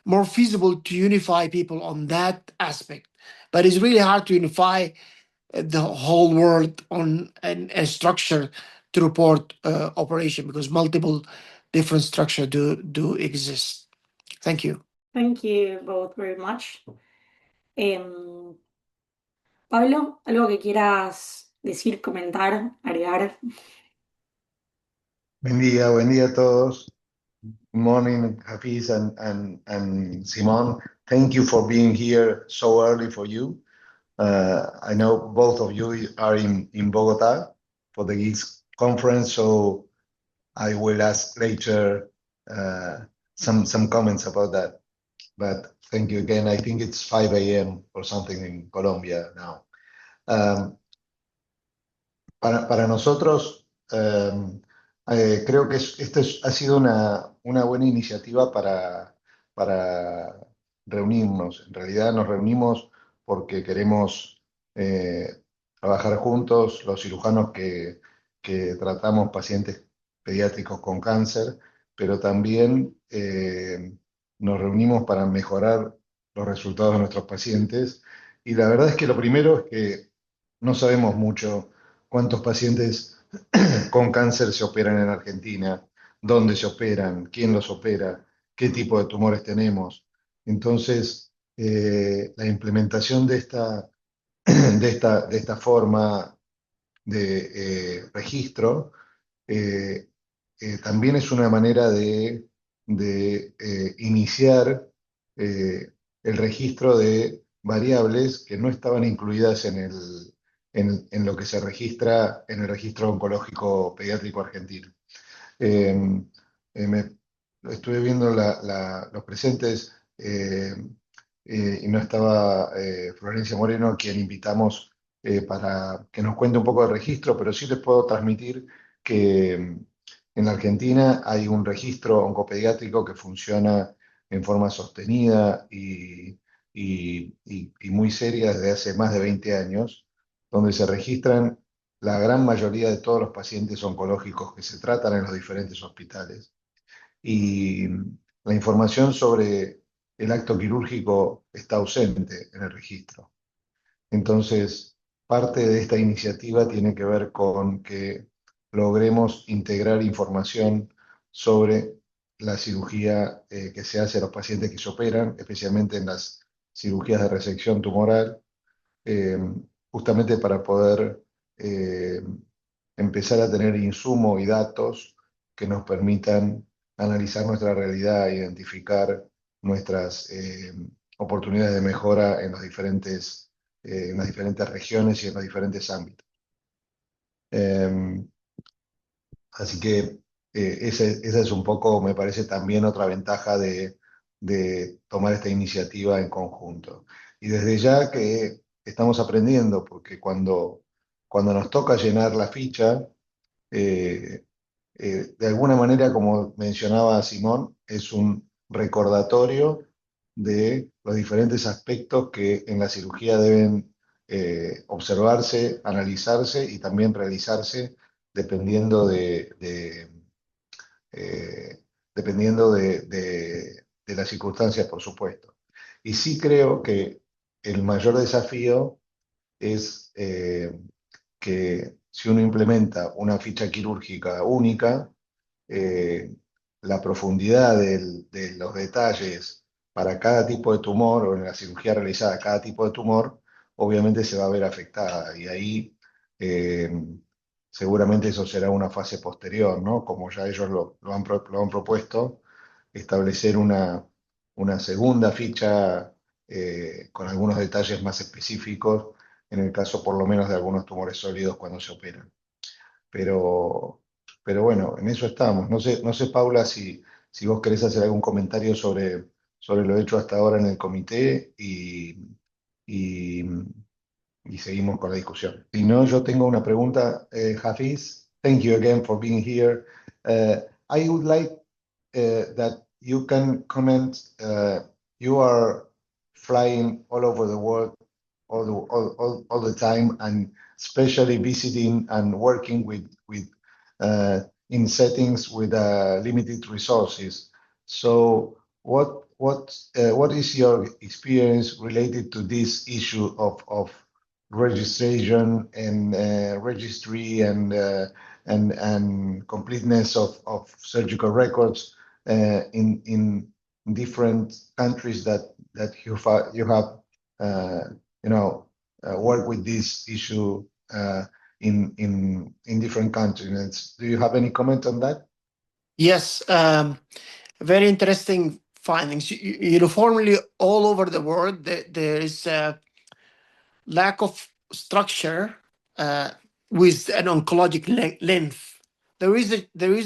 more feasible to unify people on that aspect. But it's really hard to unify the whole world on a structure to report operation because multiple different structure do exist. Thank you. Thank you both very much. Em, Pablo, ¿algo que quieras decir, comentar, agregar? Buen día a todos. Good morning, Hafiz and Simon. Thank you for being here so early for you. I know both of you are in Bogota for the GIGS conference, so I will ask later some comments about that. But thank you again. I think it's 5 a.m. or something in Colombia now. Para nosotros, creo que ha sido una buena iniciativa para reunirnos. En realidad nos reunimos porque queremos trabajar juntos, los cirujanos que tratamos pacientes pediátricos con cáncer, pero también nos reunimos para mejorar los resultados de nuestros pacientes. Y la verdad es que lo primero es que no sabemos mucho cuántos pacientes con cáncer se operan en Argentina, dónde se operan, quién los opera, qué tipo de tumores tenemos. Entonces, la implementación de esta forma de registro también es una manera de iniciar el registro de variables que no estaban incluidas en lo que se registra en el registro oncológico pediátrico argentino. Estuve viendo los presentes y no estaba Florencia Moreno, a quien invitamos para que nos cuente un poco de registro, pero sí les puedo transmitir que en la Argentina hay un registro oncopediátrico que funciona en forma sostenida y muy seria desde hace más de 20 años, donde se registran la gran mayoría de todos los pacientes oncológicos que se tratan en los diferentes hospitales. Y la información sobre el acto quirúrgico está ausente en el registro. Entonces, parte de esta iniciativa tiene que ver con que logremos integrar información sobre la cirugía que se hace a los pacientes que se operan, especialmente en las cirugías de resección tumoral, justamente para poder empezar a tener insumo y datos que nos permitan analizar nuestra realidad e identificar nuestras oportunidades de mejora en las diferentes regiones y en los diferentes ámbitos. Así que esa es un poco, me parece, también otra ventaja de tomar esta iniciativa en conjunto. Y desde ya que estamos aprendiendo, porque cuando nos toca llenar la ficha, de alguna manera, como mencionaba Simón, es un recordatorio de los diferentes aspectos que en la cirugía deben observarse, analizarse y también realizarse dependiendo de las circunstancias, por supuesto. Y sí creo que el mayor desafío es que si uno implementa una ficha quirúrgica única, la profundidad de los detalles para cada tipo de tumor o en la cirugía realizada cada tipo de tumor, obviamente se va a ver afectada. Y ahí seguramente eso será una fase posterior, ¿no? Como ya ellos lo han propuesto, establecer una segunda ficha con algunos detalles más específicos, en el caso por lo menos de algunos tumores sólidos cuando se operan. Pero pero bueno, en eso estamos. No sé, Paula, si vos querés hacer algún comentario sobre lo hecho hasta ahora en el comité y, y seguimos con la discusión. Si no, yo tengo una pregunta, Hafiz. Thank you again for being here. I would like that you can comment. You are flying all over the world all the time, and especially visiting and working with in settings with limited resources. So what is your experience related to this issue of registration and registry and completeness of surgical records in different countries that you have worked with this issue in different continents? Do you have any comment on that? Yes, very interesting findings. Uniformly all over the world, there is a lack of structure with an oncologic length. There is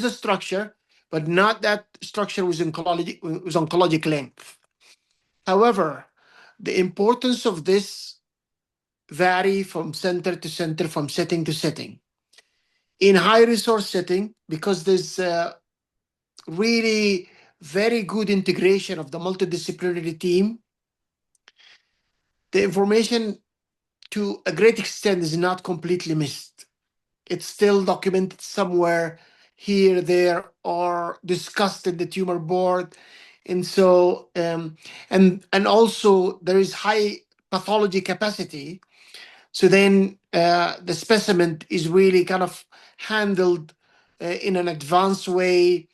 a structure, but not that structure with oncologic length. However, the importance of this vary from center to center, from setting to setting. In high resource setting, because there's really very good integration of the multidisciplinary team, the information to a great extent is not completely missed. It's still documented somewhere here, there, or discussed in the tumor board. And so, and also there is high pathology capacity. So then the specimen is really kind of handled in an advanced way.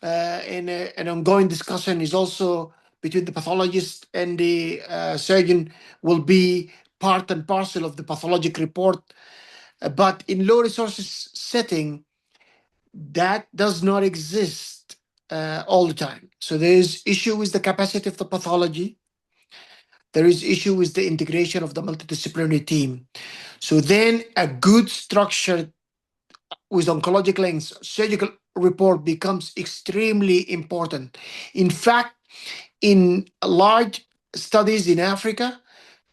An ongoing discussion is also between the pathologist and the surgeon will be part and parcel of the pathologic report. But in low resources setting, that does not exist all the time. So there is issue with the capacity of the pathology. There is issue with the integration of the multidisciplinary team. So then a good structure with oncologic lens surgical report becomes extremely important. In fact, in large studies in Africa,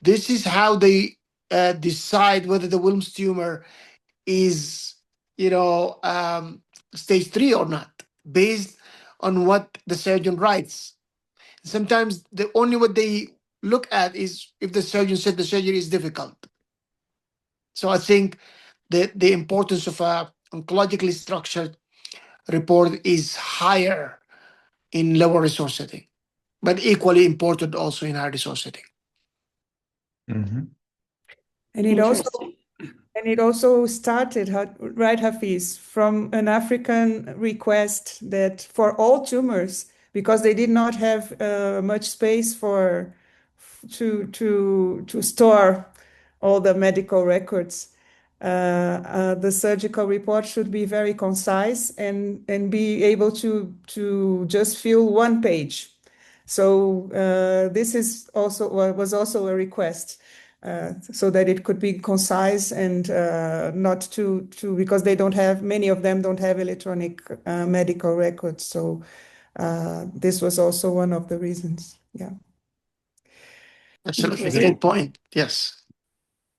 this is how they decide whether the Wilms tumor is, stage 3 or not, based on what the surgeon writes. Sometimes the only what they look at is if the surgeon said the surgery is difficult. So I think the importance of a oncologically structured report is higher in lower resource setting, but equally important also in high resource setting. Mm-hmm. And it also Interesting. And it also started, right, Hafiz, from an African request that for all tumors, because they did not have much space to store all the medical records, the surgical report should be very concise and be able to just fill one page. So this was also a request. So that it could be concise and not too because many of them don't have electronic medical records. So this was also one of the reasons. Yeah. Absolutely. Interesting. Great point. Yes.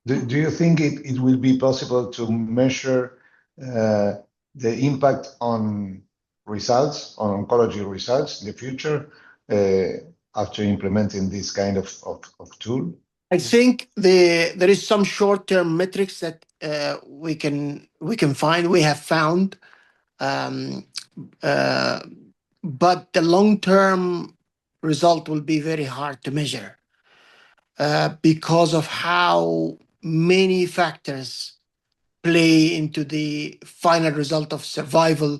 Do you think it will be possible to measure the impact on results, on oncology results in the future after implementing this kind of tool? I think there is some short-term metrics that we can find. We have found, but the long-term result will be very hard to measure because of how many factors play into the final result of survival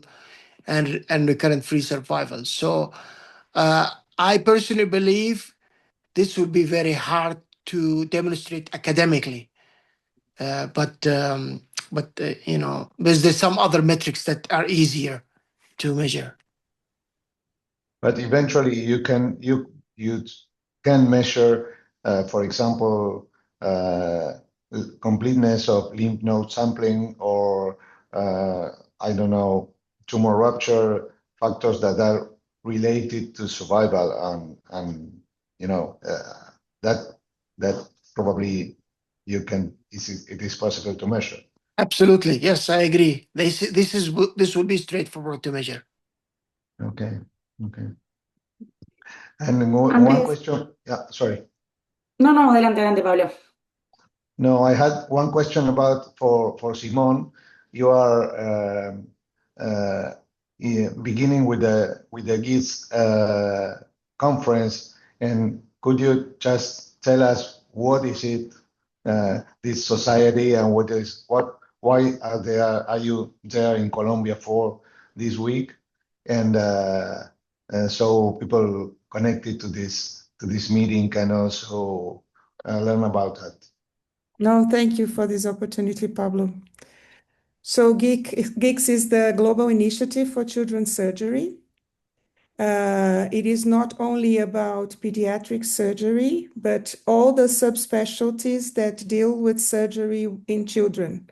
and recurrent-free survival. So I personally believe this will be very hard to demonstrate academically. But there's some other metrics that are easier to measure. But eventually you can measure, for example, completeness of lymph node sampling or I don't know, tumor rupture, factors that are related to survival, and that probably it is possible to measure. Absolutely. Yes, I agree. This will be straightforward to measure. Okay. And one question. Yeah, sorry. No, adelante, Pablo. No, I had one question about for Simon. You are beginning with the GIDS conference, and could you just tell us what is it, this society, and why are you there in Colombia for this week, and so people connected to this meeting can also learn about that. No, thank you for this opportunity, Pablo. So GICS is the Global Initiative for Children's Surgery. It is not only about pediatric surgery, but all the subspecialties that deal with surgery in children.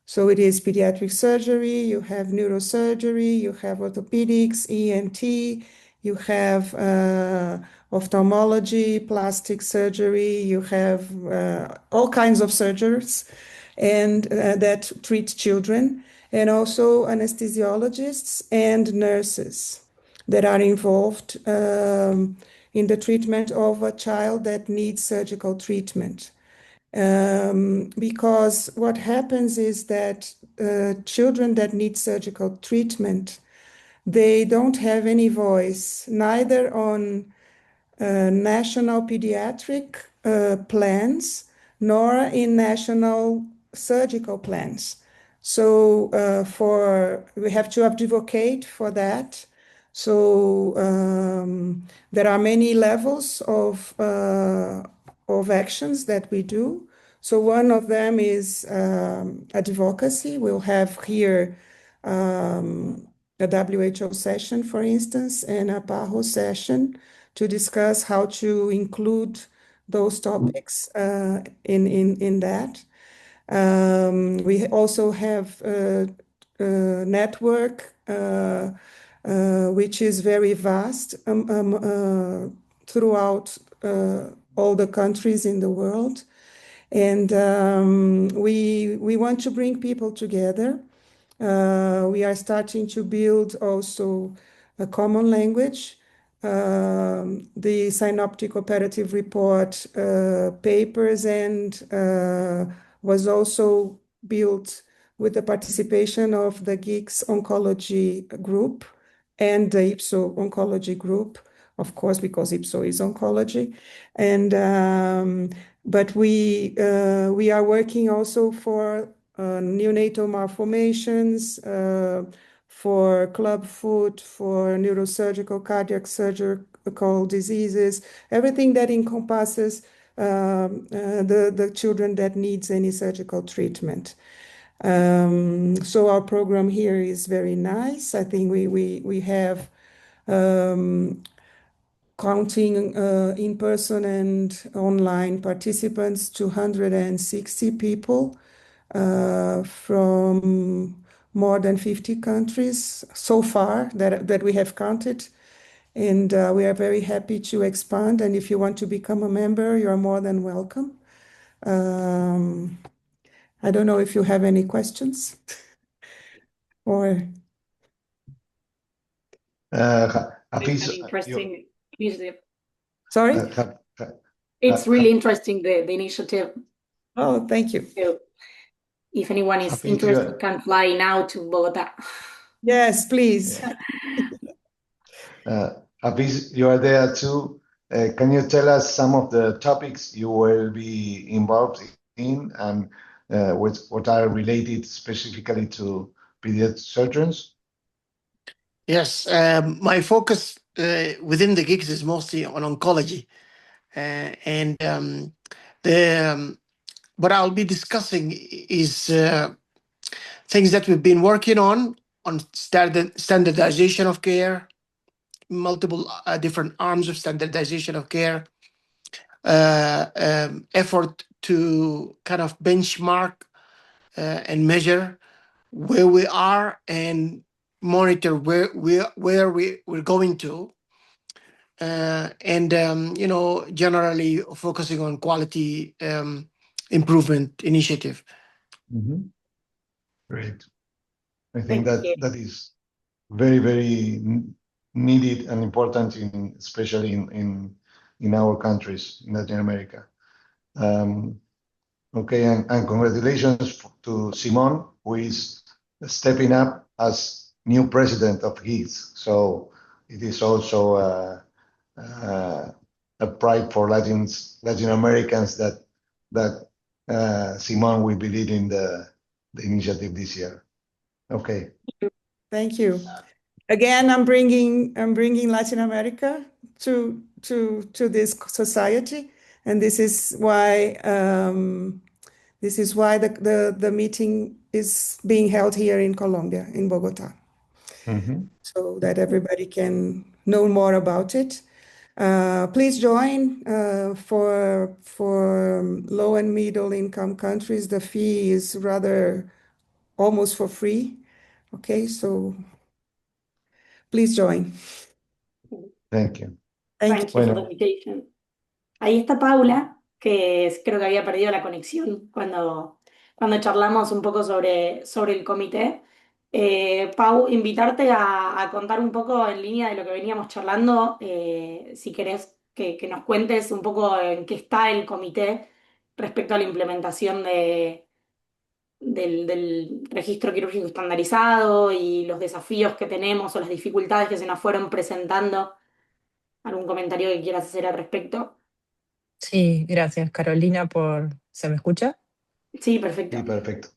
So it is pediatric surgery, you have neurosurgery, you have orthopedics, ENT, you have ophthalmology, plastic surgery, you have all kinds of surgeries and that treat children, and also anesthesiologists and nurses that are involved in the treatment of a child that needs surgical treatment. Because what happens is that children that need surgical treatment, they don't have any voice, neither on national pediatric plans nor in national surgical plans. So we have to advocate for that. So there are many levels of actions that we do. So one of them is advocacy. We'll have here a WHO session, for instance, and a PAHO session to discuss how to include those topics in that. We also have a network which is very vast throughout all the countries in the world. And we want to bring people together. We are starting to build also a common language. The Synoptic Operative Report papers and was also built with the participation of the GICS Oncology Group and the IPSO Oncology Group, of course, because IPSO is oncology. And but we are working also for neonatal malformations, for clubfoot, for neurosurgical, cardiac surgical diseases, everything that encompasses the children that needs any surgical treatment. So our program here is very nice. I think we have counting in-person and online participants, 260 people from more than 50 countries so far that we have counted. And we are very happy to expand. And if you want to become a member, you are more than welcome. I don't know if you have any questions or. Hafiz, Very interesting initiative. Sorry? It's really interesting, the initiative. Oh, thank you. So if anyone is Hafiz, interested, can fly now to Bogota. Yes, please. Hafiz, you are there too. Can you tell us some of the topics you will be involved in and what are related specifically to pediatric surgeons? Yes, my focus within the GICS is mostly on oncology, and what I'll be discussing is things that we've been working on standardization of care, multiple different arms of standardization of care, effort to kind of benchmark and measure where we are and monitor where we're going to, and generally focusing on quality improvement initiative. Mhm. Great. I think Thank you. that is very, very needed and important, especially in our countries in Latin America. Okay, and congratulations to Simon, who is stepping up as new president of HEATH. So it is also a pride for Latin Americans that Simon will be leading the initiative this year. Okay. Thank you. Again, I'm bringing Latin America to this society, and this is why the meeting is being held here in Colombia, in Bogota, so that everybody can know more about it. Please join. For low and middle income countries, the fee is rather almost for free. Okay, so please join. Thank you. Thank Thank you for the Bueno, invitation. Ahí está Paula, que creo que había perdido la conexión cuando charlamos un poco sobre el comité. Pau, invitarte a contar un poco en línea de lo que veníamos charlando, si querés que nos cuentes un poco en qué está el comité respecto a la implementación del registro quirúrgico estandarizado y los desafíos que tenemos o las dificultades que se nos fueron presentando. ¿Algún comentario que quieras hacer al respecto? Sí, gracias Carolina por... ¿Se me escucha? Sí, perfecto. sí, perfecto.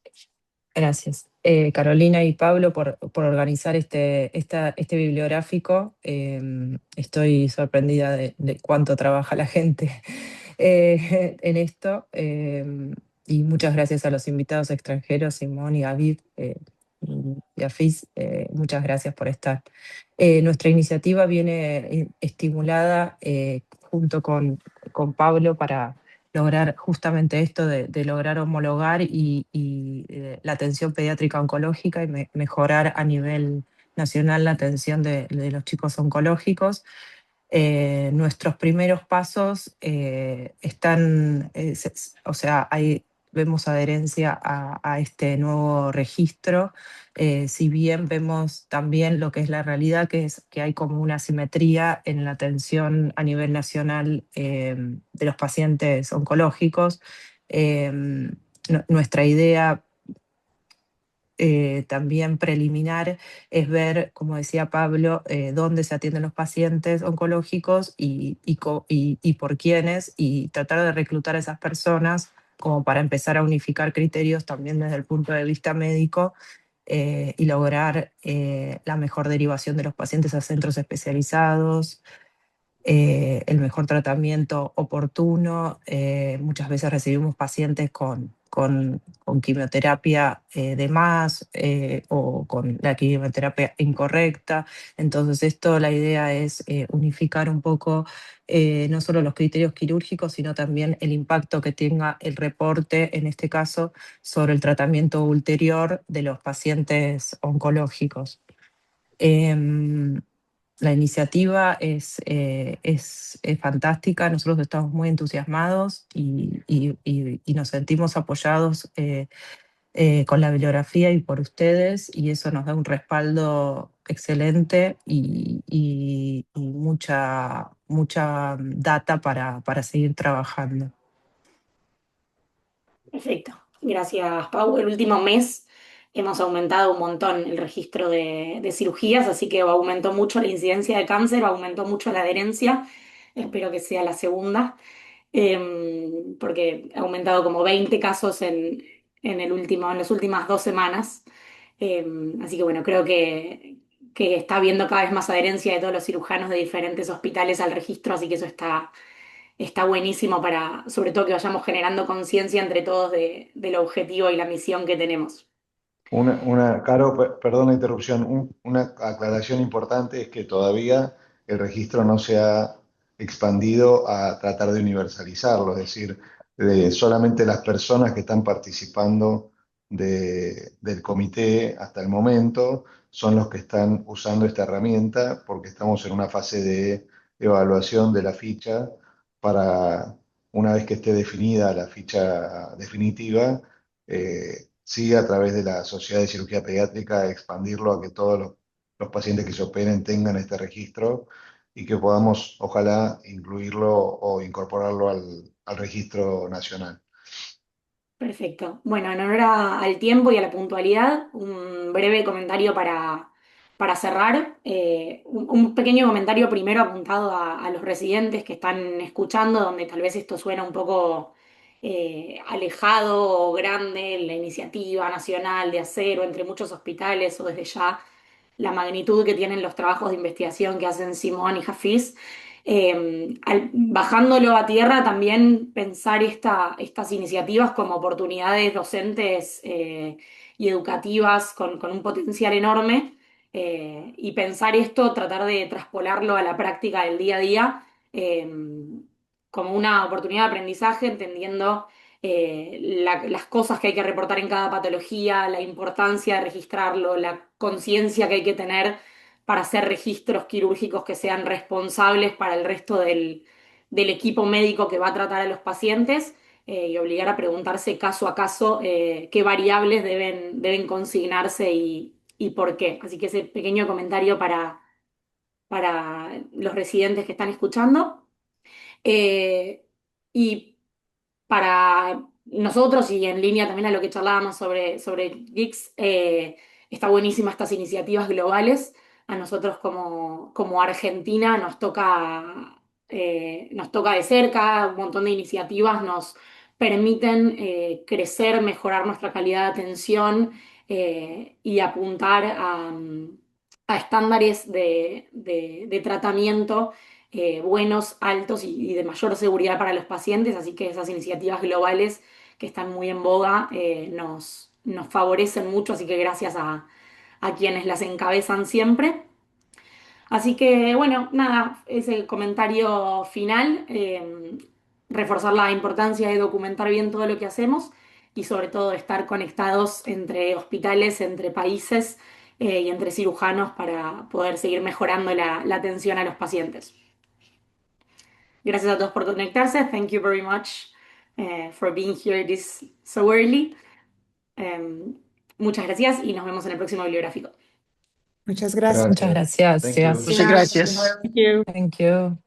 Gracias. Carolina y Pablo por organizar este bibliográfico. Estoy sorprendida de cuánto trabaja la gente en esto. Y muchas gracias a los invitados extranjeros, Simón y David y Afis. Muchas gracias por estar. Nuestra iniciativa viene estimulada junto con Pablo para lograr justamente esto de lograr homologar la atención pediátrica oncológica y mejorar a nivel nacional la atención de los chicos oncológicos. Nuestros primeros pasos están, o sea, vemos adherencia a este nuevo registro, si bien vemos también lo que es la realidad, que es que hay como una asimetría en la atención a nivel nacional de los pacientes oncológicos. Nuestra idea también preliminar es ver, como decía Pablo, dónde se atienden los pacientes oncológicos y por quiénes, y tratar de reclutar a esas personas como para empezar a unificar criterios también desde el punto de vista médico y lograr la mejor derivación de los pacientes a centros especializados, el mejor tratamiento oportuno. Muchas veces recibimos pacientes con quimioterapia de más o con la quimioterapia incorrecta. Entonces la idea es unificar un poco no solo los criterios quirúrgicos, sino también el impacto que tenga el reporte, en este caso, sobre el tratamiento ulterior de los pacientes oncológicos. La iniciativa es fantástica, nosotros estamos muy entusiasmados y nos sentimos apoyados con la bibliografía y por ustedes, y eso nos da un respaldo excelente y mucha data para seguir trabajando. Perfecto. Gracias, Pau. El último mes hemos aumentado un montón el registro de cirugías, así que aumentó mucho la incidencia de cáncer, aumentó mucho la adherencia. Espero que sea la segunda, porque ha aumentado como 20 casos en las últimas 2 semanas. Así que bueno, creo que está habiendo cada vez más adherencia de todos los cirujanos de diferentes hospitales al registro, así que eso está buenísimo para, sobre todo, que vayamos generando conciencia entre todos del objetivo y la misión que tenemos. Caro, perdón la interrupción, una aclaración importante es que todavía el registro no se ha expandido a tratar de universalizarlo, es decir, solamente las personas que están participando del comité hasta el momento son los que están usando esta herramienta porque estamos en una fase de evaluación de la ficha para, una vez que esté definida la ficha definitiva, sí, a través de la Sociedad de Cirugía Pediátrica, expandirlo a que todos los pacientes que se operen tengan este registro y que podamos, ojalá, incluirlo o incorporarlo al registro nacional. Perfecto. Bueno, en honor al tiempo y a la puntualidad, un breve comentario para cerrar. Un pequeño comentario primero apuntado a los residentes que están escuchando, donde tal vez esto suena un poco alejado o grande, la iniciativa nacional de acero entre muchos hospitales o desde ya la magnitud que tienen los trabajos de investigación que hacen Simón y Hafiz. Bajándolo a tierra, también pensar estas iniciativas como oportunidades docentes y educativas con un potencial enorme, y pensar esto, tratar de traspolarlo a la práctica del día a día, como una oportunidad de aprendizaje, entendiendo las cosas que hay que reportar en cada patología, la importancia de registrarlo, la conciencia que hay que tener para hacer registros quirúrgicos que sean responsables para el resto del equipo médico que va a tratar a los pacientes, y obligar a preguntarse caso a caso qué variables deben consignarse y por qué. Así que ese pequeño comentario para los residentes que están escuchando. Eh, y para nosotros y en línea también a lo que charlábamos sobre GICS, está buenísima estas iniciativas globales. A nosotros como Argentina nos toca de cerca, un montón de iniciativas nos permiten crecer, mejorar nuestra calidad de atención y apuntar a estándares de tratamiento buenos, altos y de mayor seguridad para los pacientes, así que esas iniciativas globales que están muy en boga nos favorecen mucho, así que gracias a quienes las encabezan siempre. Así que bueno, nada, ese comentario final, reforzar la importancia de documentar bien todo lo que hacemos y sobre todo estar conectados entre hospitales, entre países y entre cirujanos para poder seguir mejorando la atención a los pacientes. Gracias a todos por conectarse. Thank you very much for being here this so early. Muchas gracias y nos vemos en el próximo bibliográfico. Muchas gracias. Muchas gracias. Thank you. Muchas gracias. Thank you. Thank you.